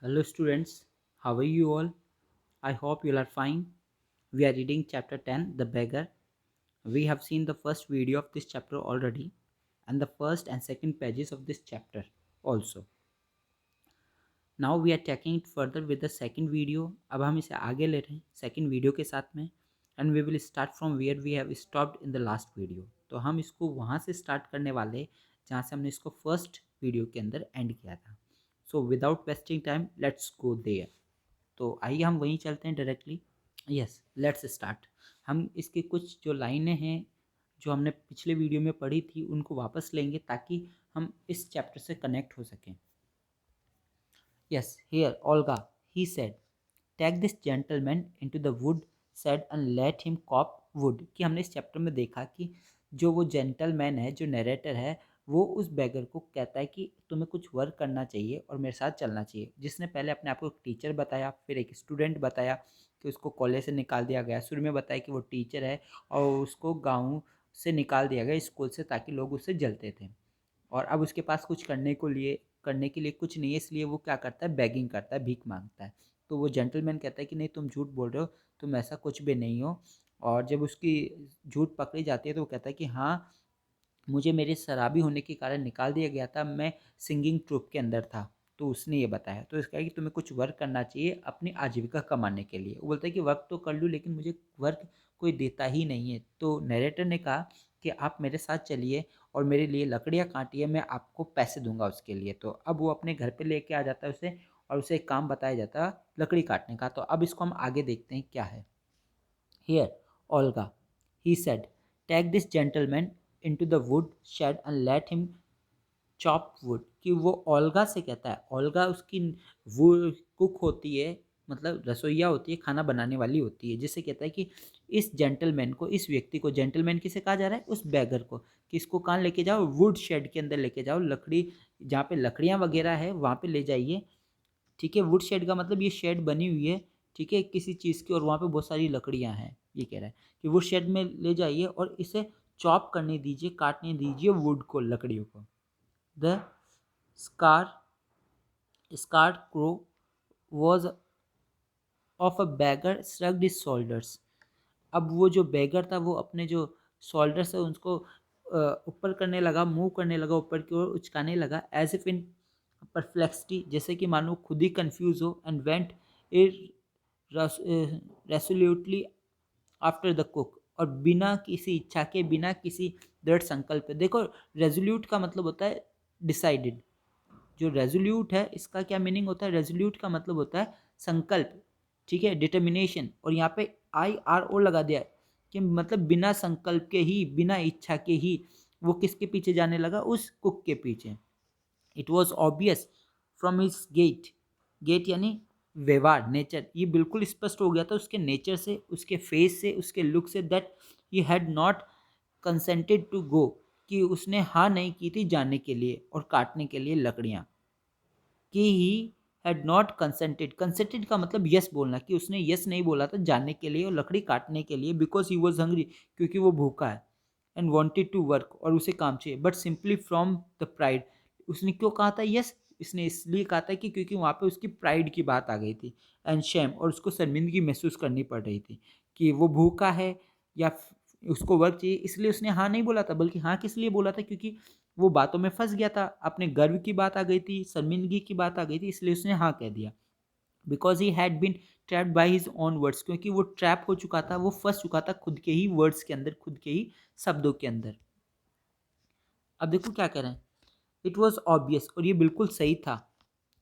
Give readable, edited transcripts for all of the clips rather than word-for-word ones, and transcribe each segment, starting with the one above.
Hello students, how are you all? I hope you are fine. We are reading chapter 10, The Beggar. We have seen the first video of this chapter already and the first and second pages of this chapter also. Now we are taking it further with the second video. अब हम इसे आगे ले रहे हैं second video के साथ में and we will start from where we have stopped in the last video. तो हम इसको वहाँ से start करने वाले जहाँ से हमने इसको first video के अंदर end किया था. So without wasting time, let's go there. तो आइए हम वहीं चलते हैं डायरेक्टली. Yes, let's start. हम इसके कुछ जो लाइनें हैं जो हमने पिछले वीडियो में पढ़ी थी उनको वापस लेंगे ताकि हम इस चैप्टर से कनेक्ट हो सकें. Yes, here Olga he said, take this gentleman into the wood shed and let him chop wood. कि हमने इस चैप्टर में देखा कि जो वो जेंटलमैन है, जो नरेटर है, वो उस बेगर को कहता है कि तुम्हें कुछ वर्क करना चाहिए और मेरे साथ चलना चाहिए. जिसने पहले अपने आप को एक टीचर बताया, फिर एक स्टूडेंट बताया कि उसको कॉलेज से निकाल दिया गया. शुरू में बताया कि वो टीचर है और उसको गाँव से निकाल दिया गया स्कूल से ताकि लोग उससे जलते थे. और अब उसके पास कुछ करने के लिए कुछ नहीं है, इसलिए वो क्या करता है, बेगिंग करता है, भीख मांगता है. तो वो जेंटलमैन कहता है कि नहीं, तुम झूठ बोल रहे हो, तुम ऐसा कुछ भी नहीं हो. और जब उसकी झूठ पकड़ी जाती है तो वो कहता है कि हाँ, मुझे मेरे शराबी होने के कारण निकाल दिया गया था, मैं सिंगिंग ट्रूप के अंदर था. तो उसने ये बताया. तो इसका है कि तुम्हें कुछ वर्क करना चाहिए अपनी आजीविका कमाने के लिए. वो बोलता है कि वर्क तो कर लूँ लेकिन मुझे वर्क कोई देता ही नहीं है. तो नरेटर ने कहा कि आप मेरे साथ चलिए और मेरे लिए लकड़ियाँ काटिए, मैं आपको पैसे दूंगा उसके लिए. तो अब वो अपने घर पे लेके आ जाता है उसे और उसे एक काम बताया जाता है लकड़ी काटने का. तो अब इसको हम आगे देखते हैं क्या है. Here, Olga, he said, take this gentleman into the wood shed and let him chop wood. कि वो ओल्गा से कहता है, ओल्गा उसकी वो कुक होती है, मतलब रसोइया होती है, खाना बनाने वाली होती है, जिससे कहता है कि इस जेंटलमैन को, इस व्यक्ति को, जेंटलमैन किसे कहा जा रहा है, उस बैगर को, कि इसको कहाँ लेके जाओ, वुड शेड के अंदर लेके जाओ, लकड़ी जहाँ पे लकड़ियाँ वगैरह है वहाँ पे ले जाइए. ठीक है, वुड शेड का मतलब ये शेड बनी हुई है, ठीक है, किसी चीज़ की, और वहाँ पे बहुत सारी लकड़ियाँ हैं. ये कह रहा है कि वुड शेड में ले जाइए और इसे चॉप करने दीजिए, काटने दीजिए वुड को, लकड़ियों को. The scar scar crow was of a bagger shrugged his shoulders. अब वो जो बैगर था वो अपने जो शोल्डर्स है उनको ऊपर करने लगा, मूव करने लगा, ऊपर की ओर उचकाने लगा, एज इफ इन परप्लेक्सिटी, जैसे कि मानो खुद ही कंफ्यूज हो. And went resolutely after the cook, और बिना किसी इच्छा के, बिना किसी दृढ़ संकल्प पे. देखो, रेजोल्यूट का मतलब होता है डिसाइडेड. जो रेजोल्यूट है इसका क्या मीनिंग होता है, रेजोल्यूट का मतलब होता है संकल्प, ठीक है, डिटर्मिनेशन. और यहाँ पे IRO लगा दिया है कि मतलब बिना संकल्प के ही, बिना इच्छा के ही वो किसके पीछे जाने लगा, उस कुक के पीछे. It was obvious from his gait, gait यानी व्यवहार, नेचर. ये बिल्कुल स्पष्ट हो गया था उसके नेचर से, उसके फेस से, उसके लुक से, that he had not consented to go, कि उसने हाँ नहीं की थी जाने के लिए और काटने के लिए लकड़ियाँ. कि ही हैड नॉट कंसेंटेड, कंसेंटेड का मतलब यस बोलना, कि उसने यस नहीं बोला था जाने के लिए और लकड़ी काटने के लिए, बिकॉज ही वॉज हंग्री, क्योंकि वो भूखा है, एंड वॉन्टेड टू वर्क, और उसे काम चाहिए, but simply from the pride. उसने क्यों कहा था यस, इसने इसलिए कहा था कि क्योंकि वहाँ पे उसकी प्राइड की बात आ गई थी, एंड शेम, और उसको शर्मिंदगी महसूस करनी पड़ रही थी कि वो भूखा है या उसको वर्क चाहिए, इसलिए उसने हाँ नहीं बोला था. बल्कि हाँ किस लिए बोला था, क्योंकि वो बातों में फंस गया था, अपने गर्व की बात आ गई थी, शर्मिंदगी की बात आ गई थी, इसलिए उसने हाँ कह दिया. Because he had been trapped by his own words, क्योंकि वो ट्रैप हो चुका था, वो फंस चुका था खुद के ही वर्ड्स के अंदर, खुद के ही शब्दों के अंदर. अब देखो क्या कह रहे हैं, इट वॉज ऑब्वियस, और ये बिल्कुल सही था,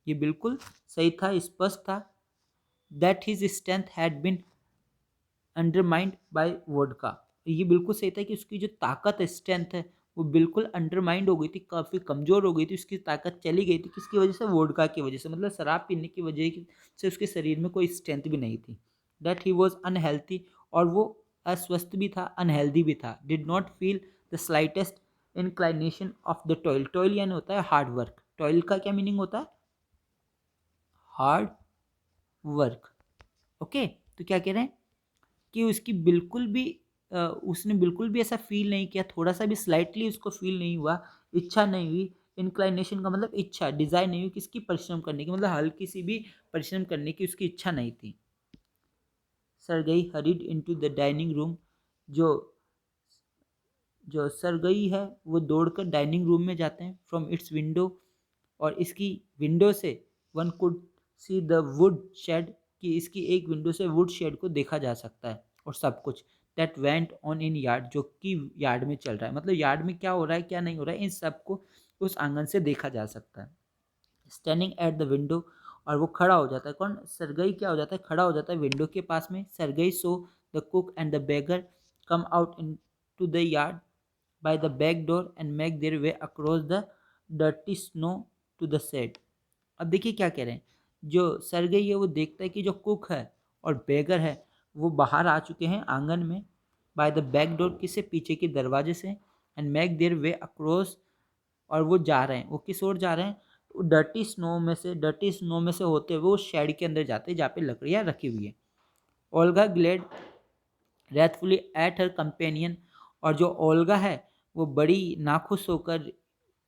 ये बिल्कुल सही था, स्पष्ट था, that his strength had been undermined by vodka. ये बिल्कुल सही था कि उसकी जो ताकत, स्ट्रेंथ है, वो बिल्कुल अंडरमाइंड हो गई थी, काफ़ी कमज़ोर हो गई थी, उसकी ताकत चली गई थी. किसकी वजह से, वोडका की वजह से, मतलब शराब पीने की वजह से उसके शरीर में कोई स्ट्रेंथ भी नहीं थी. दैट ही वॉज अनहेल्थी, और वो अस्वस्थ भी था, अनहेल्दी भी था. Did not feel the slightest inclination of the toil. Toil यानी होता है हार्ड वर्क. टॉयल का क्या मीनिंग होता है, हार्ड वर्क. ओके, तो क्या कह रहे हैं कि उसकी बिल्कुल भी उसने बिल्कुल भी ऐसा फील नहीं किया, थोड़ा सा भी स्लाइटली उसको फील नहीं हुआ, इच्छा नहीं हुई इंक्लाइनेशन का मतलब इच्छा, डिजायर नहीं हुई किसकी, परिश्रम करने की, मतलब हल्की सी भी परिश्रम करने की उसकी इच्छा नहीं थी। Sergei hurried into the dining room, जो जो सरगई है वो दौड़कर डाइनिंग रूम में जाते हैं। फ्रॉम इट्स विंडो, और इसकी विंडो से one could see the would shed, कि इसकी एक विंडो से वुड शेड को देखा जा सकता है, और सब कुछ that went on in yard, जो कि यार्ड में चल रहा है, मतलब यार्ड में क्या हो रहा है क्या नहीं हो रहा है इन सब को उस आंगन से देखा जा सकता है। स्टैंडिंग एट द विंडो, और वो खड़ा हो जाता है, कौन, सरगई क्या हो जाता है, खड़ा हो जाता है विंडो के पास में। Sergei saw the cook and the beggar come out into the yard by the back door and make their way across the dirty snow to the shed। अब देखिए क्या कह रहे हैं, जो सरगई है वो देखता है कि जो कुक है और बेगर है वो बाहर आ चुके हैं आंगन में, बाय द बैक डोर, किससे, पीछे के दरवाजे से, and make their way across, और वो जा रहे हैं, वो किस ओर जा रहे हैं, डर्टी स्नो में से होते हुए वो शेड के अंदर जाते हैं जहाँ पे लकड़ियाँ रखी हुई है। Olga glared wrathfully at her companion, और जो ओल्गा है वो बड़ी नाखुश होकर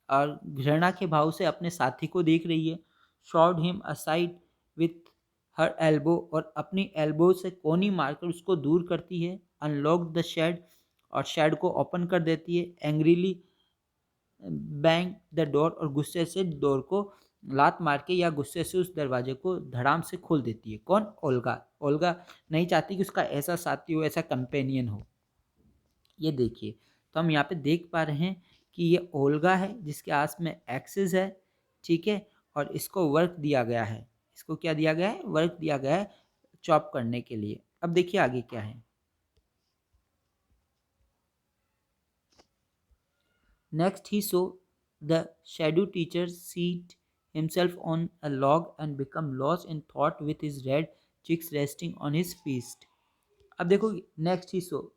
और घृणा के भाव से अपने साथी को देख रही है। Shard him aside with her elbow, और अपनी एल्बो से कोनी मारकर उसको दूर करती है। अनलॉक द शेड, और शेड को ओपन कर देती है। एंग्रीली बैंग द डोर, और गुस्से से डोर को लात मार के या गुस्से से उस दरवाजे को धड़ाम से खोल देती है। कौन, ओल्गा। ओल्गा नहीं चाहती कि उसका ऐसा साथी हो, ऐसा कंपेनियन हो। ये देखिए, तो हम यहाँ पे देख पा रहे हैं कि ये ओल्गा है जिसके आस में एक्सिस है, ठीक है, और इसको वर्क दिया गया है, इसको क्या दिया गया है, वर्क दिया गया है चॉप करने के लिए। अब देखिए आगे क्या है। Next he saw the shadow teacher seat himself on a log and become lost in thought with his red cheeks resting on his fists. अब देखो नेक्स्ट ही सो,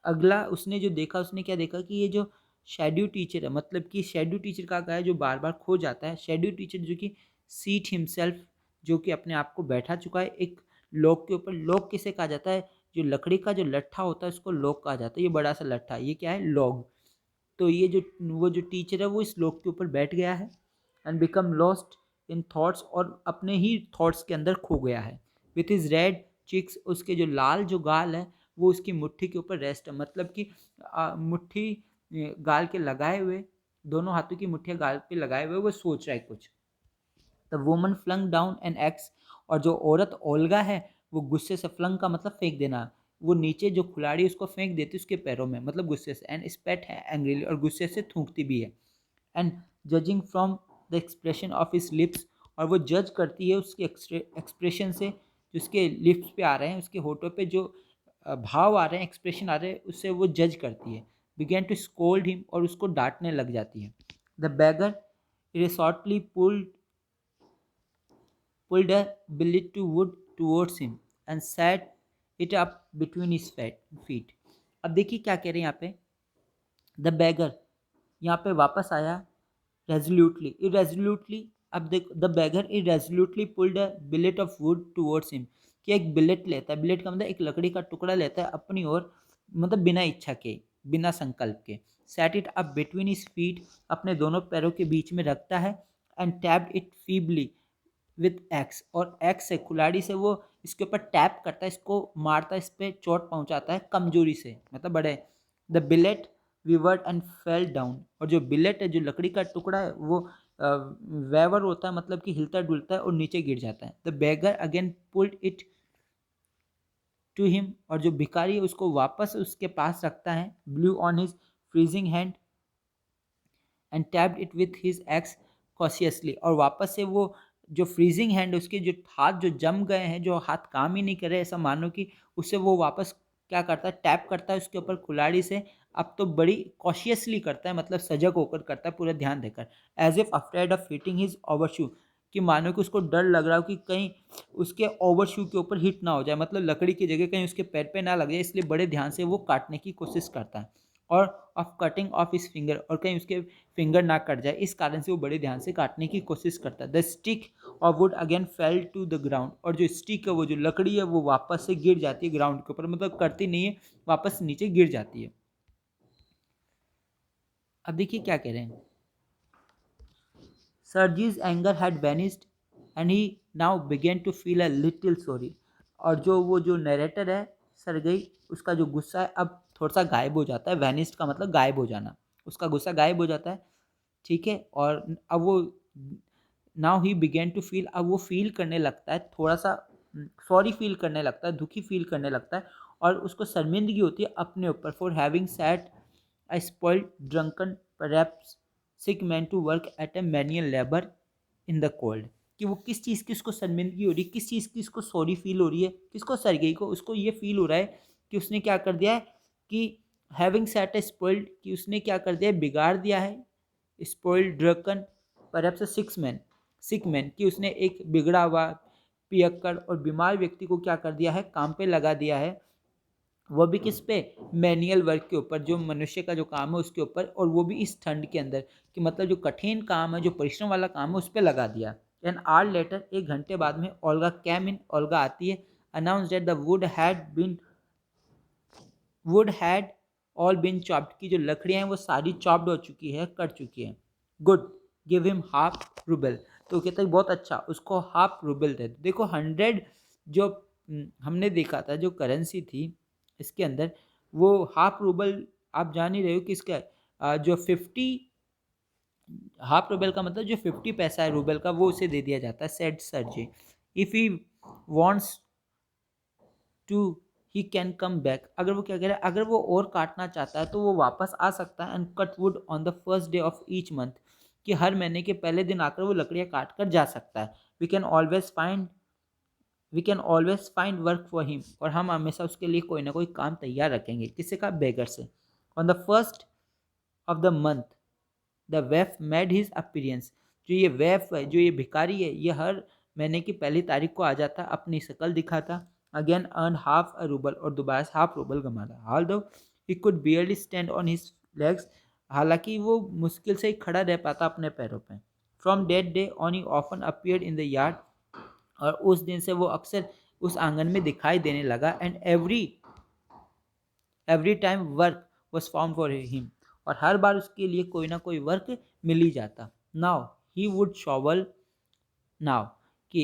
अगला उसने जो देखा, उसने क्या देखा कि ये जो शेड्यू टीचर है, मतलब कि शेड्यू टीचर का है जो बार बार खो जाता है। शेड्यू टीचर जो कि सीट हिमसेल्फ, जो कि अपने आप को बैठा चुका है एक लॉग के ऊपर। लॉग किसे कहा जाता है, जो लकड़ी का जो लट्ठा होता है उसको लॉग कहा जाता है। ये बड़ा सा लट्ठा, ये क्या है, लॉग। तो ये जो वो जो टीचर है वो इस लॉग के ऊपर बैठ गया है। And become lost in thoughts, और अपने ही थॉट्स के अंदर खो गया है। विथ इज रेड चिक्स, उसके जो लाल जो गाल है वो उसकी मुट्ठी के ऊपर रेस्ट है, मतलब कि मुट्ठी गाल के लगाए हुए, दोनों हाथों की मुट्ठियाँ गाल पे लगाए हुए वो सोच रहा है कुछ। The woman flung down an axe, और जो औरत ओल्गा है वो गुस्से से, फ्लंग का मतलब फेंक देना, वो नीचे जो खिलाड़ी उसको फेंक देती है उसके पैरों में, मतलब गुस्से से। एंड स्पेट है एंग्रीली, और गुस्से से थूकती भी है। And judging from the expression of his lips, और वो जज करती है उसके एक्सप्रेशन से, जो उसके लिप्स पे आ रहे हैं, उसके होठों पे जो भाव आ रहे हैं, एक्सप्रेशन आ रहे हैं, उससे वो जज करती है। बिगेन टू स्कोल्ड हिम, और उसको डांटने लग जाती है। The beggar irresolutely pulled a billet to wood towards him and set it up between his feet। अब देखिए क्या कह रहे हैं यहाँ पे, द बैगर यहाँ पे वापस आया रेजोल्यूटली, इरेजोल्यूटली। अब देख, the beggar irresolutely pulled a billet of wood towards him, कि एक बिलेट लेता है, बिलेट का मतलब एक लकड़ी का टुकड़ा लेता है अपनी ओर, मतलब बिना इच्छा के, बिना संकल्प के। Set it up between his feet, अपने दोनों पैरों के बीच में रखता है। And tapped it feebly with x, और एक्स से, कुल्हाड़ी से वो इसके ऊपर टैप करता है, इसको मारता है, इस पर चोट पहुंचाता है कमजोरी से, मतलब बड़े। The billet wavered and fell down, और जो बिलेट है, जो लकड़ी का टुकड़ा है, वो वेवर होता है, मतलब कि हिलता डुलता है और नीचे गिर जाता है। The beggar again pulled it to him, और जो भिखारी है उसको वापस उसके पास रखता है। Blew on his freezing hand and tapped it with his axe cautiously, और वापस से वो जो फ्रीजिंग हैंड, उसके जो हाथ जो जम गए हैं, जो हाथ काम ही नहीं कर रहे, ऐसा मानो कि उससे वो वापस क्या करता है, टैप करता है उसके ऊपर कुल्हाड़ी से। अब तो बड़ी कॉशियसली करता है, मतलब सजग होकर करता है, पूरा ध्यान देकर। As if afraid of hitting his overshoe, कि मानो कि उसको डर लग रहा हो कि कहीं उसके ओवरशू के ऊपर हिट ना हो जाए, मतलब लकड़ी की जगह कहीं उसके पैर पे ना लग जाए, इसलिए बड़े ध्यान से वो काटने की कोशिश करता है। और of cutting of his finger, और कहीं उसके फिंगर ना कट जाए, इस कारण से वो बड़े ध्यान से काटने की कोशिश करता है। The stick of wood again fell to the ground, और जो स्टिक है, वो जो लकड़ी है, वो वापस से गिर जाती है ग्राउंड के ऊपर, मतलब करती नहीं है, वापस नीचे गिर जाती है। अब देखिए क्या कह रहे हैं, Sergei's anger had vanished and he now began to feel a little sorry. और जो नरेटर है सरगई, उसका जो गुस्सा है अब थोड़ा सा गायब हो जाता है। वैनिस्ड का मतलब गायब हो जाना, उसका गुस्सा गायब हो जाता है, ठीक है। और अब वो now he began to feel, अब वो फील करने लगता है, थोड़ा सा सॉरी फील करने लगता है, दुखी फील करने लगता है। और उसको शर्मिंदगी होती है अपने ऊपर, for having set a spoiled, drunken, perhaps sick man to work at a manual labor in the cold। कि वो किस चीज़ की उसको शर्मिंदगी हो रही है, किस चीज़ की उसको सॉरी फील हो रही है, किसको, सरगेई को। उसको ये फील हो रहा है कि उसने क्या कर दिया है, कि हैविंग सेट ए स्पॉइल्ड, कि उसने क्या कर दिया है, बिगाड़ दिया है। स्पॉइल्ड, ड्रंकन, परहैप्स अ सिक मैन, कि उसने एक बिगड़ा हुआ, पियक्कड़ और बीमार व्यक्ति को क्या कर दिया है, काम पे लगा दिया है। वो भी किस पे, मैनुअल वर्क के ऊपर, जो मनुष्य का जो काम है उसके ऊपर, और वो भी इस ठंड के अंदर, कि मतलब जो कठिन काम है, जो परिश्रम वाला काम है, उस पर लगा दिया। एन आवर लेटर, एक घंटे बाद में, ओल्गा कैम इन, ओल्गा आती है। Announced that the wood had all been chopped, की जो लकड़ियाँ हैं वो सारी चॉप्ड हो चुकी है, कट चुकी है। Good, give him half rouble. तो कहता है बहुत अच्छा, उसको हाफ रूबल दे दो। देखो 100 जो हमने देखा था जो करेंसी थी इसके अंदर, वो हाफ रूबल, आप जान ही रहे हो कि इसका जो 50 हाफ रूबल का मतलब जो 50 पैसा है रूबल का, वो उसे दे दिया जाता है। Said Sergei, if he wants to he can come back, अगर वो क्या कह रहा है, अगर वो और काटना चाहता है तो वो वापस आ सकता है। And cut would on the first day of each month, कि हर महीने के पहले दिन आकर वो लकड़ियाँ काट कर जा सकता है। We can always find work for him, और हम हमेशा उसके लिए कोई ना कोई काम तैयार रखेंगे। किसी का, बेगर से। On the first of the month the वेफ made his appearance, जो ये वेफ है, जो ये भिखारी है, ये हर महीने की पहली तारीख को आ जाता, अपनी शक्ल दिखाता। Again earn half a rouble, और दोबारा से हाफ रूबल कमाता। हाल दो he could barely stand on his legs, हालांकि वो मुश्किल से ही खड़ा रह पाता अपने पैरों पे। From that day on he often appeared in the yard, और उस दिन से वो अक्सर उस आंगन में दिखाई देने लगा। And every time work was found for him, और हर बार उसके लिए कोई ना कोई वर्क मिल ही जाता। Now he would shovel, now कि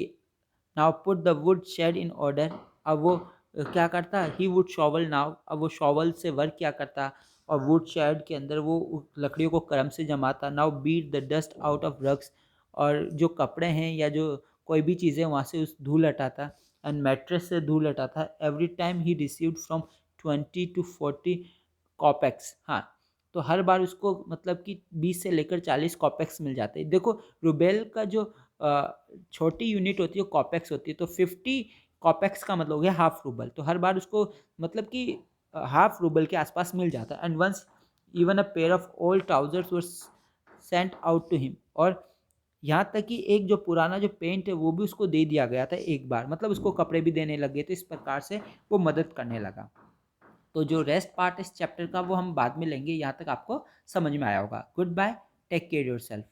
now put the would shade in order, अब वो क्या करता, ही वुड शॉवल नाउ, अब वो शॉवल से वर्क क्या करता, और वुड शेड के अंदर वो लकड़ियों को क्रम से जमाता। Now beat the dust out of rugs, और जो कपड़े हैं या जो कोई भी चीज़ें वहाँ से उस धूल हटाता। एंड मैट्रेस से धूल हटाता। Every time he received from 20 to 40 कॉपेक्स, हाँ, तो हर बार उसको मतलब कि 20 से लेकर 40 कॉपेक्स मिल जाते हैं। देखो रूबेल का जो छोटी यूनिट होती है कॉपेक्स होती है, तो 50 कॉपेक्स का मतलब हो गया हाफ रूबल, तो हर बार उसको मतलब कि हाफ रूबल के आसपास मिल जाता है। And once even a pair of old trousers were sent out to him, और यहाँ तक कि एक जो पुराना जो पेंट है वो भी उसको दे दिया गया था एक बार, मतलब उसको कपड़े भी देने लगे थे। इस प्रकार से वो मदद करने लगा। तो जो रेस्ट पार्ट इस चैप्टर का वो हम बाद में लेंगे। यहाँ तक आपको समझ में आया होगा। Goodbye, take care your self.